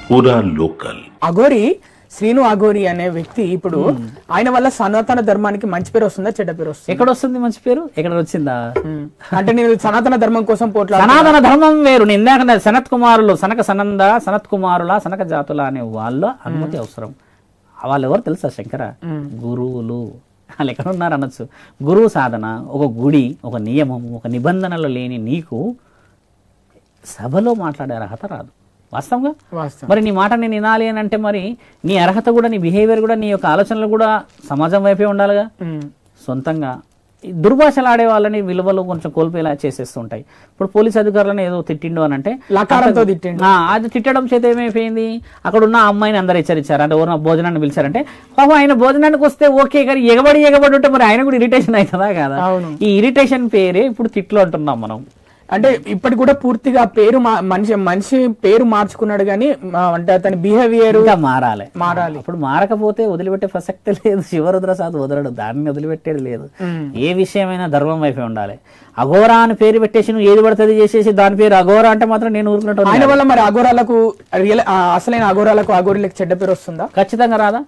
పూరా లోకల్ అఘోరి శ్రీను అఘోరి అనే వ్యక్తి ఇప్పుడు ఆయన వల్ల సనాతన ధర్మానికి మంచి పేరు వస్తుందా చెడ్డ పేరు వస్తుందా? ఎక్కడ వస్తుంది మంచి పేరు? ఎక్కడ వచ్చిందా? అంటే నేను సనాతన ధర్మం కోసం సనాతన ధర్మం వేరు. నేను ఇందాక సనత్ కుమారులు సనక సనంద సనత్ కుమారుల సనక జాతుల అనే వాళ్ళ అనుమతి అవసరం. వాళ్ళు ఎవరు తెలుసా శంకర? గురువులు. వాళ్ళు ఎక్కడ ఉన్నారు అనొచ్చు. గురువు సాధన, ఒక గుడి, ఒక నియమం, ఒక నిబంధనలు లేని నీకు సభలో మాట్లాడే అర్హత రాదు వాస్తవంగా. మరి నీ మాట నేను వినాలి అని అంటే మరి నీ అర్హత కూడా, నీ బిహేవియర్ కూడా, నీ యొక్క ఆలోచనలు కూడా సమాజం వైపే ఉండాలిగా. సొంతంగా దుర్భాషలు ఆడే వాళ్ళని విలువలు కొంచెం కోల్పోయేలా చేసేస్తుంటాయి. ఇప్పుడు పోలీస్ అధికారులను ఏదో తిట్టిండు అని అంటే అది తిట్టడం చేత ఏమైపోయింది, అక్కడ ఉన్న అమ్మాయిని అందరు హెచ్చరించారు. అంటే ఎవరు భోజనాన్ని పిలిచారంటే పాపం ఆయన భోజనానికి వస్తే ఓకే, కానీ ఎగబడి ఉంటే మరి ఆయన కూడా ఇరిటేషన్ అవుతుందా కదా. ఈ ఇరిటేషన్ పేరే ఇప్పుడు తిట్లు అంటున్నాం మనం. అంటే ఇప్పటికి కూడా పూర్తిగా పేరు మనిషి పేరు మార్చుకున్నాడు కానీ అంటే అతని బిహేవియర్ మారాలి. ఇప్పుడు మారకపోతే వదిలిపెట్టే ప్రసక్తే లేదు. శివరుద్రసాద్ వదలడు, దాన్ని వదిలిపెట్టేది లేదు. ఏ విషయమైనా ధర్మం వైపే ఉండాలి. అఘోరా అని పేరు పెట్టేసి నువ్వు ఏది పడుతుంది చేసేసి దాని పేరు అఘోరా అంటే మాత్రం నేను ఊరుకున్నట్టు. ఆయన వల్ల మరి అఘోరాలకు అసలైన అఘోరాలకు అఘోరీలకు చెడ్డ పేరు వస్తుందా? ఖచ్చితంగా రాదా?